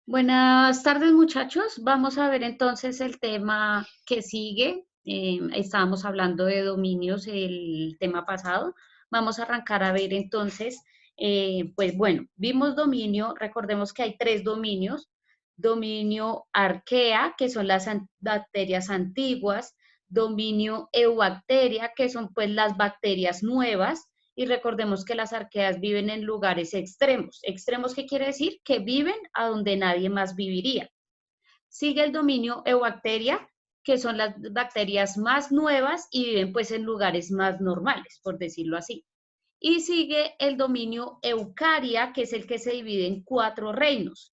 Buenas tardes, muchachos. Vamos a ver entonces el tema que sigue. Estábamos hablando de dominios el tema pasado. Vamos a arrancar a ver entonces, pues bueno, vimos dominio, recordemos que hay tres dominios. Dominio arquea, que son las bacterias antiguas, dominio eubacteria, que son pues las bacterias nuevas, y recordemos que las arqueas viven en lugares extremos. ¿Extremos qué quiere decir? Que viven a donde nadie más viviría. Sigue el dominio eubacteria, que son las bacterias más nuevas y viven pues en lugares más normales, por decirlo así. Y sigue el dominio eucaria, que es el que se divide en cuatro reinos: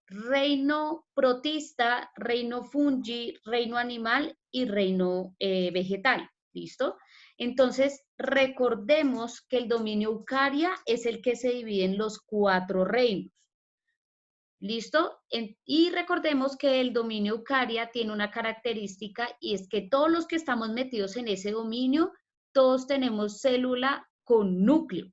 reino protista, reino fungi, reino animal y reino vegetal. ¿Listo? Entonces, recordemos que el dominio eucaria es el que se divide en los cuatro reinos. ¿Listo? Y recordemos que el dominio eucaria tiene una característica, y es que todos los que estamos metidos en ese dominio, todos tenemos célula con núcleo.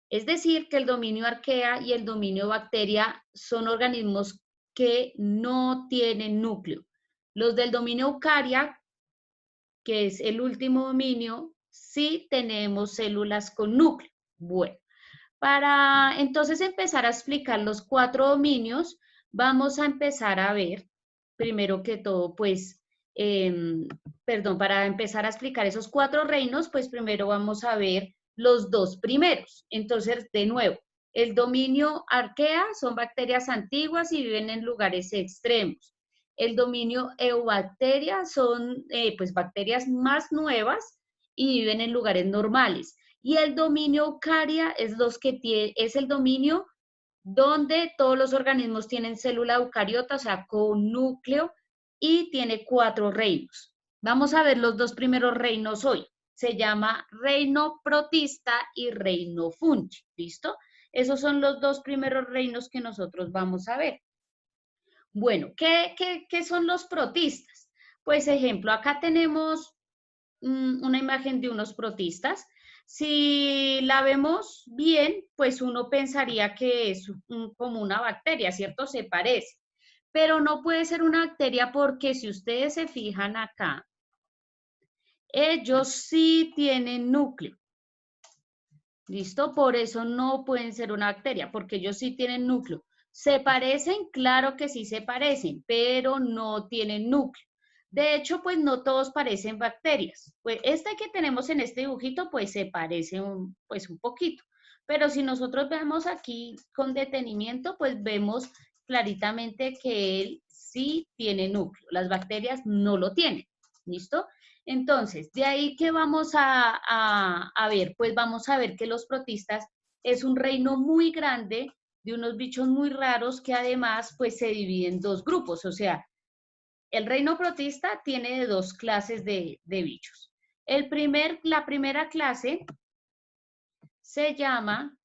Es decir, que el dominio arquea y el dominio bacteria son organismos que no tienen núcleo. Los del dominio eucaria, que es el último dominio, sí tenemos células con núcleo. Bueno, para entonces empezar a explicar los cuatro dominios, vamos a empezar a ver, primero que todo, pues, para empezar a explicar esos cuatro reinos, pues primero vamos a ver los dos primeros. Entonces, de nuevo, el dominio arquea son bacterias antiguas y viven en lugares extremos. El dominio eubacteria son pues bacterias más nuevas y viven en lugares normales. Y el dominio eucaria es el dominio donde todos los organismos tienen célula eucariota, o sea, con núcleo, y tiene cuatro reinos. Vamos a ver los dos primeros reinos hoy. Se llama reino protista y reino fungi. ¿Listo? Esos son los dos primeros reinos que nosotros vamos a ver. Bueno, ¿qué son los protistas? Pues ejemplo, acá tenemos una imagen de unos protistas. Si la vemos bien, pues uno pensaría que es como una bacteria, ¿cierto? Se parece. Pero no puede ser una bacteria porque si ustedes se fijan acá, ellos sí tienen núcleo. ¿Listo? Por eso no pueden ser una bacteria, porque ellos sí tienen núcleo. ¿Se parecen? Claro que sí se parecen, pero no tienen núcleo. De hecho, pues no todos parecen bacterias. Pues este que tenemos en este dibujito, pues se parece pues un poquito. Pero si nosotros vemos aquí con detenimiento, pues vemos claritamente que él sí tiene núcleo. Las bacterias no lo tienen. ¿Listo? Entonces, de ahí que vamos a ver, pues vamos a ver que los protistas es un reino muy grande de unos bichos muy raros que además pues se dividen en dos grupos, o sea, el reino protista tiene dos clases de bichos. La primera clase se llama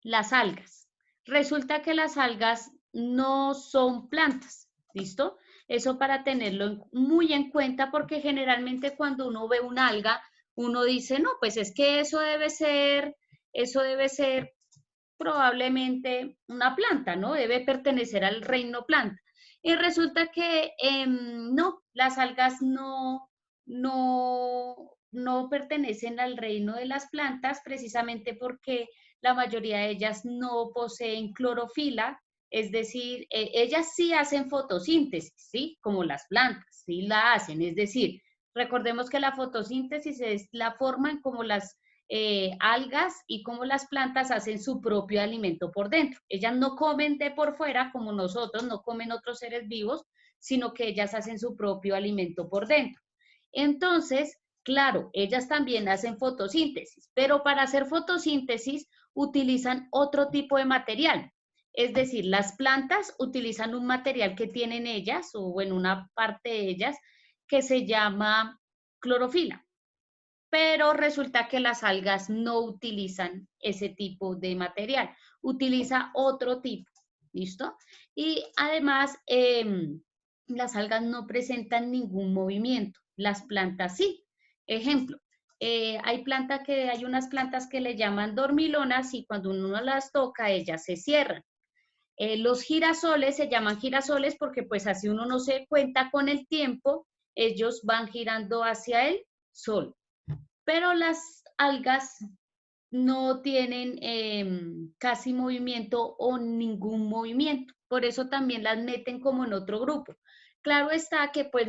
las algas. Resulta que las algas no son plantas, ¿listo? Eso para tenerlo muy en cuenta, porque generalmente cuando uno ve una alga, uno dice, no, pues es que eso debe ser probablemente una planta, ¿no? Debe pertenecer al reino planta. Y resulta que no, las algas no pertenecen al reino de las plantas, precisamente porque la mayoría de ellas no poseen clorofila, es decir, ellas sí hacen fotosíntesis, ¿sí? Como las plantas, sí la hacen, es decir, recordemos que la fotosíntesis es la forma en cómo las algas y cómo las plantas hacen su propio alimento por dentro. Ellas no comen de por fuera como nosotros, no comen otros seres vivos, sino que ellas hacen su propio alimento por dentro. Entonces, claro, ellas también hacen fotosíntesis, pero para hacer fotosíntesis utilizan otro tipo de material. Es decir, las plantas utilizan un material que tienen ellas, o en una parte de ellas, que se llama clorofila, pero resulta que las algas no utilizan ese tipo de material, utiliza otro tipo, ¿listo? Y además, las algas no presentan ningún movimiento, las plantas sí. Ejemplo, hay unas plantas que le llaman dormilonas y cuando uno las toca, ellas se cierran. Los girasoles se llaman girasoles porque pues así uno no se cuenta con el tiempo, ellos van girando hacia el sol. Pero las algas no tienen casi movimiento o ningún movimiento. Por eso también las meten como en otro grupo. Claro está que pues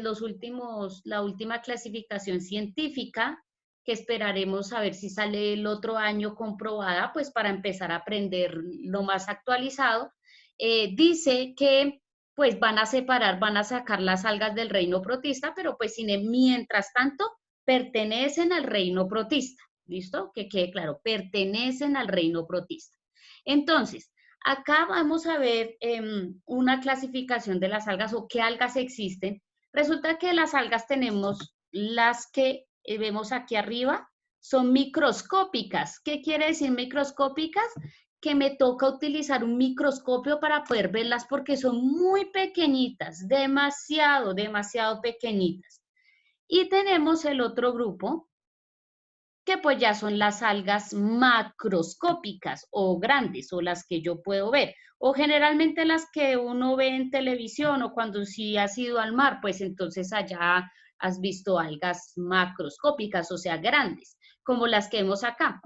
la última clasificación científica, que esperaremos a ver si sale el otro año comprobada, pues para empezar a aprender lo más actualizado, dice que pues van a separar, van a sacar las algas del reino protista, pero pues mientras tanto pertenecen al reino protista. ¿Listo? Que quede claro, pertenecen al reino protista. Entonces, acá vamos a ver una clasificación de las algas o qué algas existen. Resulta que las algas tenemos las que vemos aquí arriba, son microscópicas. ¿Qué quiere decir microscópicas? Que me toca utilizar un microscopio para poder verlas porque son muy pequeñitas, demasiado, demasiado pequeñitas. Y tenemos el otro grupo, que pues ya son las algas macroscópicas o grandes o las que yo puedo ver. O generalmente las que uno ve en televisión o cuando sí has ido al mar, pues entonces allá has visto algas macroscópicas, o sea, grandes, como las que vemos acá.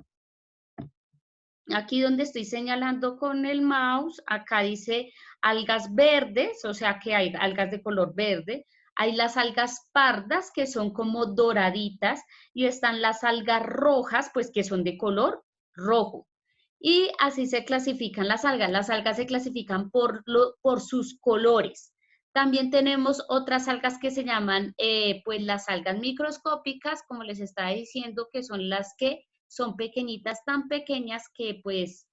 Aquí donde estoy señalando con el mouse, acá dice algas verdes, o sea que hay algas de color verde. Hay las algas pardas, que son como doraditas, y están las algas rojas, pues que son de color rojo. Y así se clasifican las algas. Las algas se clasifican por sus colores. También tenemos otras algas que se llaman, pues las algas microscópicas, como les estaba diciendo, que son las que son pequeñitas, tan pequeñas que pues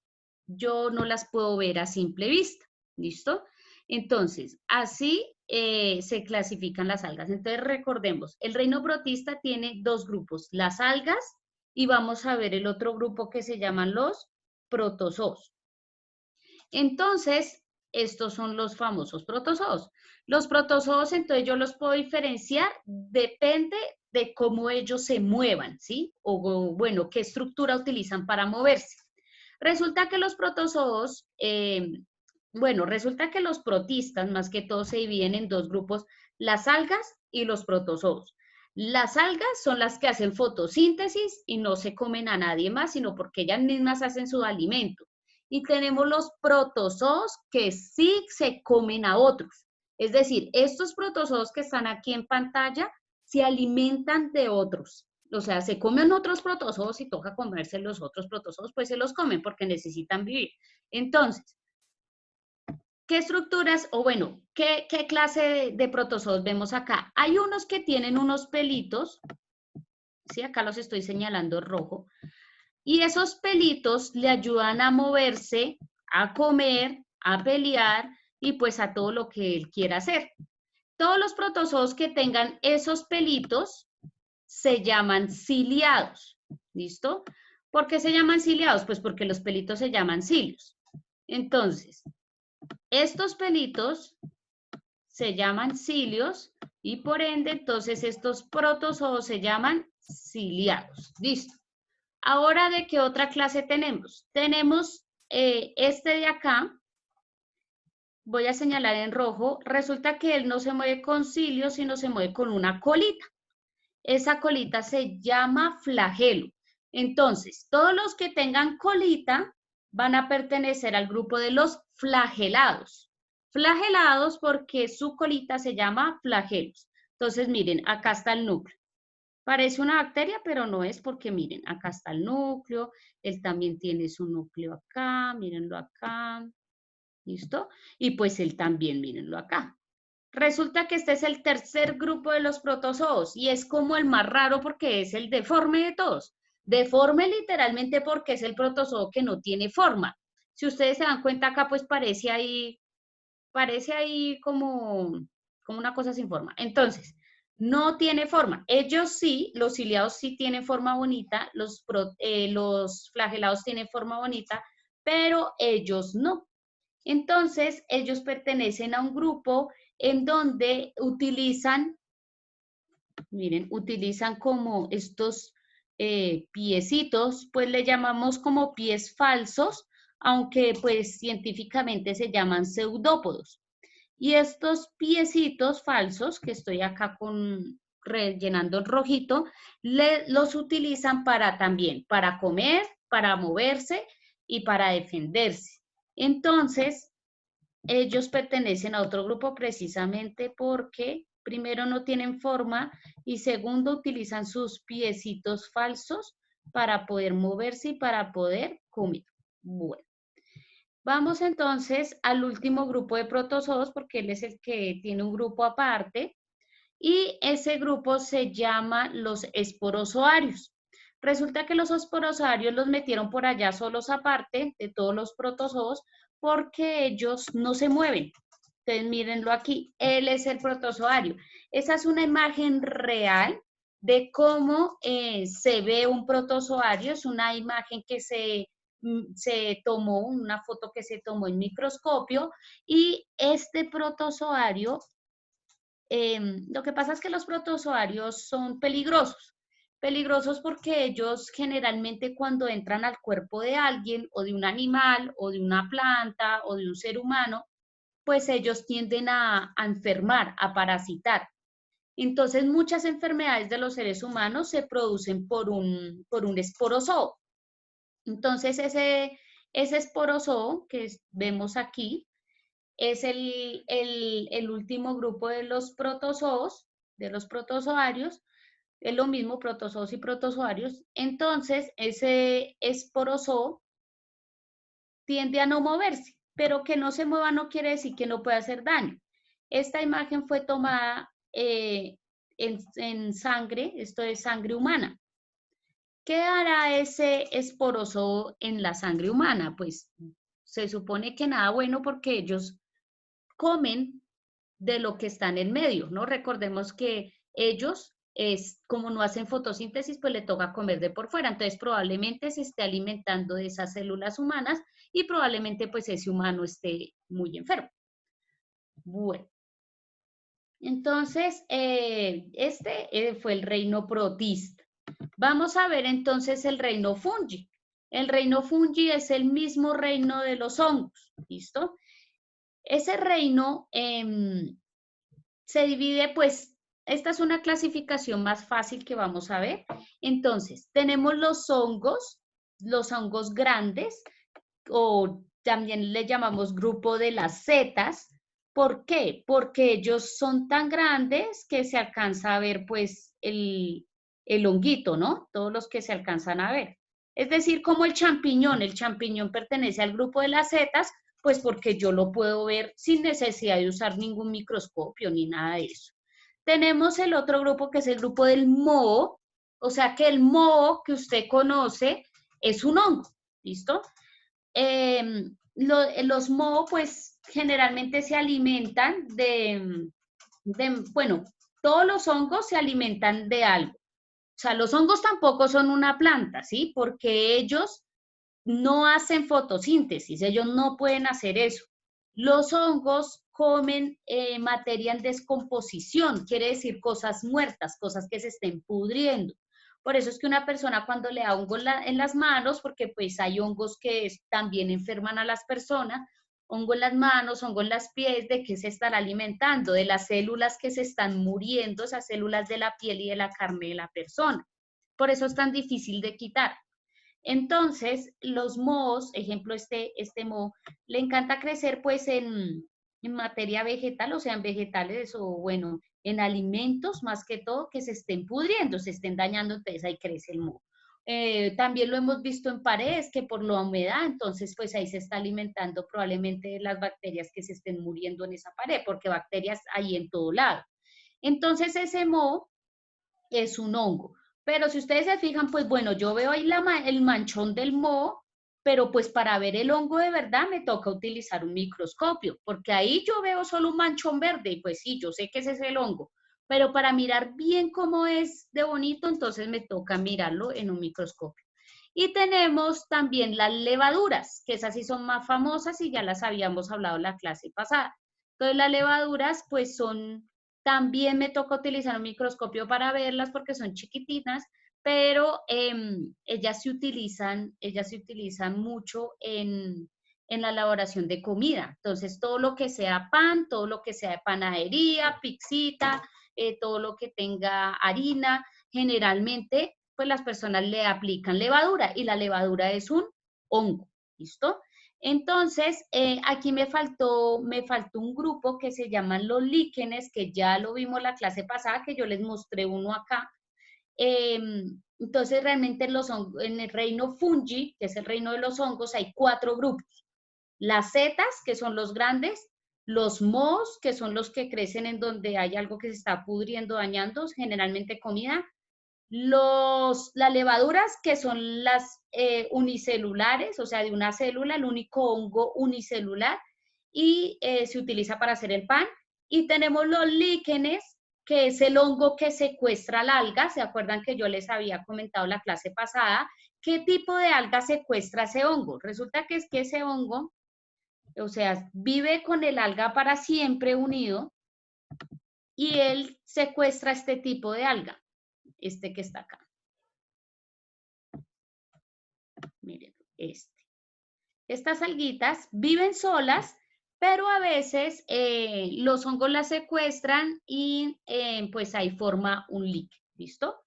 yo no las puedo ver a simple vista. ¿Listo? Entonces, así se clasifican las algas. Entonces, recordemos, el reino protista tiene dos grupos, las algas y vamos a ver el otro grupo que se llaman los protozoos. Entonces, estos son los famosos protozoos. Los protozoos, entonces yo los puedo diferenciar, depende de cómo ellos se muevan, ¿sí? O bueno, qué estructura utilizan para moverse. Resulta que los protozoos, bueno, resulta que los protistas, más que todo, se dividen en dos grupos, las algas y los protozoos. Las algas son las que hacen fotosíntesis y no se comen a nadie más, sino porque ellas mismas hacen su alimento. Y tenemos los protozoos que sí se comen a otros. Es decir, estos protozoos que están aquí en pantalla se alimentan de otros. O sea, se comen otros protozoos y toca comerse los otros protozoos, pues se los comen porque necesitan vivir. Entonces, ¿qué estructuras o bueno, qué clase de protozoos vemos acá? Hay unos que tienen unos pelitos, ¿sí? Acá los estoy señalando rojo, y esos pelitos le ayudan a moverse, a comer, a pelear y pues a todo lo que él quiera hacer. Todos los protozoos que tengan esos pelitos se llaman ciliados, ¿listo? ¿Por qué se llaman ciliados? Pues porque los pelitos se llaman cilios. Entonces, estos pelitos se llaman cilios y por ende, entonces estos protozoos se llaman ciliados. ¿Listo? Ahora, ¿de qué otra clase tenemos? Tenemos este de acá, voy a señalar en rojo, resulta que él no se mueve con cilios, sino se mueve con una colita. Esa colita se llama flagelo. Entonces, todos los que tengan colita van a pertenecer al grupo de los flagelados. Flagelados porque su colita se llama flagelos. Entonces, miren, acá está el núcleo. Parece una bacteria, pero no es porque miren, acá está el núcleo, él también tiene su núcleo acá, mírenlo acá, ¿listo? Y pues él también, mírenlo acá. Resulta que este es el tercer grupo de los protozoos y es como el más raro porque es el deforme de todos. Deforme literalmente porque es el protozoo que no tiene forma. Si ustedes se dan cuenta acá, pues parece ahí como una cosa sin forma. Entonces, no tiene forma. Ellos sí, los ciliados sí tienen forma bonita, los flagelados tienen forma bonita, pero ellos no. Entonces, ellos pertenecen a un grupo en donde utilizan, miren, utilizan como estos piecitos, pues le llamamos como pies falsos, aunque pues científicamente se llaman pseudópodos. Y estos piecitos falsos, que estoy acá rellenando en rojito, los utilizan para también, para comer, para moverse y para defenderse. Entonces, ellos pertenecen a otro grupo precisamente porque primero no tienen forma y segundo utilizan sus piecitos falsos para poder moverse y para poder comer. Bueno, vamos entonces al último grupo de protozoos porque él es el que tiene un grupo aparte y ese grupo se llama los esporozoarios. Resulta que los esporozoarios los metieron por allá solos aparte de todos los protozoos porque ellos no se mueven. Entonces, mírenlo aquí, él es el protozoario. Esa es una imagen real de cómo se ve un protozoario, es una imagen que se tomó, una foto que se tomó en microscopio, y este protozoario, lo que pasa es que los protozoarios son peligrosos porque ellos generalmente cuando entran al cuerpo de alguien o de un animal o de una planta o de un ser humano, pues ellos tienden a enfermar, a parasitar. Entonces, muchas enfermedades de los seres humanos se producen por un esporozoo. Entonces, ese esporozoo que vemos aquí es el último grupo de los protozoos, de los protozoarios, es lo mismo protozoos y protozoarios. Entonces, ese esporozoo tiende a no moverse, pero que no se mueva no quiere decir que no pueda hacer daño. Esta imagen fue tomada en sangre, esto es sangre humana. ¿Qué hará ese esporozoo en la sangre humana? Pues se supone que nada bueno porque ellos comen de lo que está en el medio, ¿no? Recordemos que ellos, como no hacen fotosíntesis, pues le toca comer de por fuera, entonces probablemente se esté alimentando de esas células humanas y probablemente pues ese humano esté muy enfermo. Bueno, entonces fue el reino protista. Vamos a ver entonces el reino fungi. El reino fungi es el mismo reino de los hongos, ¿listo? Ese reino se divide, pues, esta es una clasificación más fácil que vamos a ver. Entonces, tenemos los hongos grandes, o también le llamamos grupo de las setas. ¿Por qué? Porque ellos son tan grandes que se alcanza a ver, pues, el honguito, ¿no? Todos los que se alcanzan a ver. Es decir, como el champiñón pertenece al grupo de las setas, pues porque yo lo puedo ver sin necesidad de usar ningún microscopio ni nada de eso. Tenemos el otro grupo que es el grupo del moho, o sea que el moho que usted conoce es un hongo, ¿listo? Los moho pues generalmente se alimentan bueno, todos los hongos se alimentan de algo. O sea, los hongos tampoco son una planta, ¿sí? Porque ellos no hacen fotosíntesis, ellos no pueden hacer eso. Los hongos comen materia en descomposición, quiere decir cosas muertas, cosas que se estén pudriendo. Por eso es que una persona cuando le da hongo en las manos, porque pues hay hongos que también enferman a las personas, hongo en las manos, hongo en las pies, ¿de qué se estará alimentando? De las células que se están muriendo, esas células de la piel y de la carne de la persona. Por eso es tan difícil de quitar. Entonces, los mohos, ejemplo, este moho, le encanta crecer pues en materia vegetal, o sea, en vegetales o bueno, en alimentos más que todo que se estén pudriendo, se estén dañando, entonces ahí crece el moho. También lo hemos visto en paredes que por la humedad, entonces pues ahí se está alimentando probablemente las bacterias que se estén muriendo en esa pared, porque bacterias hay en todo lado. Entonces ese moho es un hongo. Pero si ustedes se fijan, pues bueno, yo veo ahí el manchón del moho, pero pues para ver el hongo de verdad me toca utilizar un microscopio, porque ahí yo veo solo un manchón verde y pues sí, yo sé que ese es el hongo, pero para mirar bien cómo es de bonito, entonces me toca mirarlo en un microscopio. Y tenemos también las levaduras, que esas sí son más famosas y ya las habíamos hablado en la clase pasada. Entonces las levaduras pues también me toca utilizar un microscopio para verlas porque son chiquititas, pero ellas se utilizan mucho en la elaboración de comida. Entonces, todo lo que sea pan, todo lo que sea de panadería, pixita, todo lo que tenga harina, generalmente, pues las personas le aplican levadura y la levadura es un hongo, ¿listo? Entonces, aquí me faltó un grupo que se llaman los líquenes, que ya lo vimos la clase pasada, que yo les mostré uno acá. Entonces, realmente en el reino fungi, que es el reino de los hongos, hay 4 grupos. Las setas, que son los grandes, los mohos, que son los que crecen en donde hay algo que se está pudriendo, dañando, generalmente comida. Las levaduras, que son las unicelulares, o sea, de una célula, el único hongo unicelular, y se utiliza para hacer el pan. Y tenemos los líquenes, que es el hongo que secuestra la alga. ¿Se acuerdan que yo les había comentado la clase pasada? ¿Qué tipo de alga secuestra ese hongo? Resulta que es que ese hongo, o sea, vive con el alga para siempre unido, y él secuestra este tipo de alga, este que está acá. Miren, estas alguitas viven solas, pero a veces los hongos las secuestran y pues ahí forma un líquido, ¿listo?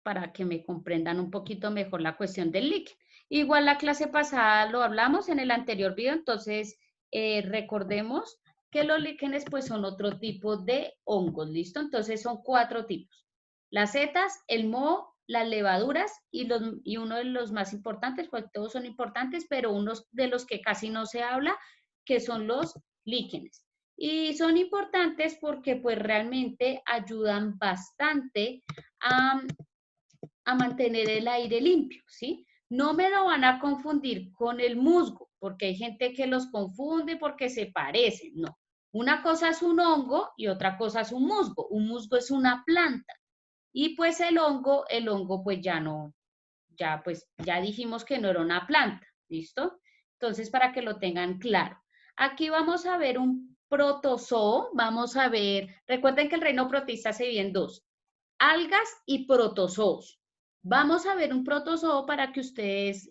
Para que me comprendan un poquito mejor la cuestión del líquido. Igual la clase pasada lo hablamos en el anterior video, entonces recordemos que los líquenes pues son otro tipo de hongos, ¿listo? Entonces son 4 tipos: las setas, el moho, las levaduras y uno de los más importantes, pues todos son importantes, pero unos de los que casi no se habla, que son los líquenes. Y son importantes porque pues realmente ayudan bastante a mantener el aire limpio, ¿sí? No me lo van a confundir con el musgo, porque hay gente que los confunde porque se parecen, no. Una cosa es un hongo y otra cosa es un musgo. Un musgo es una planta. Y pues el hongo pues ya no, ya dijimos que no era una planta, ¿listo? Entonces, para que lo tengan claro. Aquí vamos a ver un protozoo, vamos a ver, recuerden que el reino protista se divide en 2, algas y protozoos. Vamos a ver un protozoo para que ustedes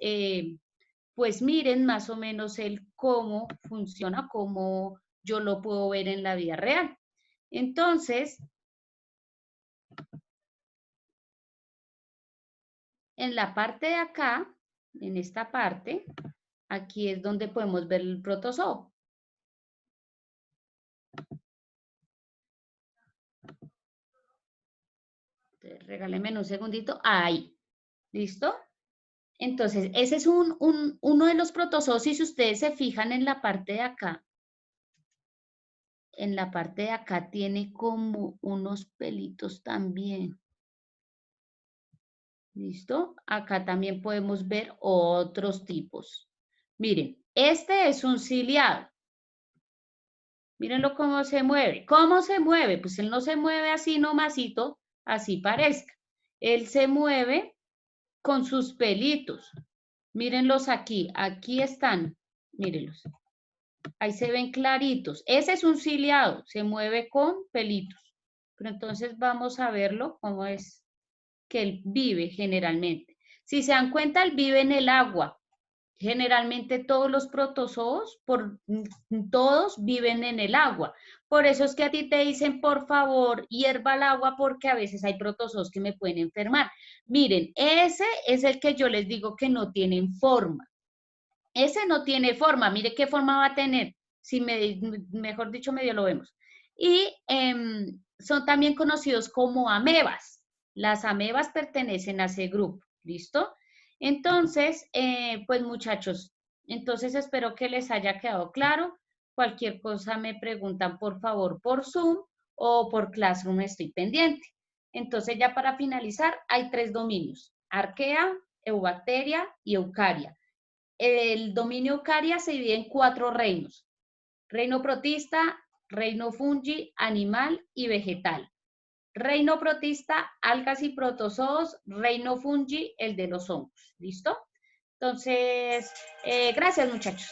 pues miren más o menos cómo funciona, cómo yo lo puedo ver en la vida real. Entonces, en la parte de acá, en esta parte, aquí es donde podemos ver el protozoo. Regálenme un segundito. Ahí. ¿Listo? Entonces, ese es uno de los protozoos. Si ustedes se fijan en la parte de acá, tiene como unos pelitos también. ¿Listo? Acá también podemos ver otros tipos. Miren, este es un ciliado. Mírenlo cómo se mueve. ¿Cómo se mueve? Pues él no se mueve así nomasito, así parezca. Él se mueve con sus pelitos. Mírenlos aquí. Aquí están. Mírenlos. Ahí se ven claritos. Ese es un ciliado. Se mueve con pelitos. Pero entonces vamos a verlo cómo es que él vive generalmente. Si se dan cuenta, él vive en el agua. Generalmente todos los protozoos, todos viven en el agua. Por eso es que a ti te dicen, por favor, hierva el agua, porque a veces hay protozoos que me pueden enfermar. Miren, ese es el que yo les digo que no tienen forma. Ese no tiene forma. Mire qué forma va a tener. Si mejor dicho, medio lo vemos. Y son también conocidos como amebas. Las amebas pertenecen a ese grupo. ¿Listo? Entonces, pues muchachos, entonces espero que les haya quedado claro. Cualquier cosa me preguntan, por favor, por Zoom o por Classroom, estoy pendiente. Entonces, ya para finalizar, hay 3 dominios: Arquea, Eubacteria y Eucaria. El dominio Eucaria se divide en 4 reinos: reino protista, reino fungi, animal y vegetal. Reino protista, algas y protozoos; reino fungi, el de los hongos. ¿Listo? Entonces, gracias muchachos.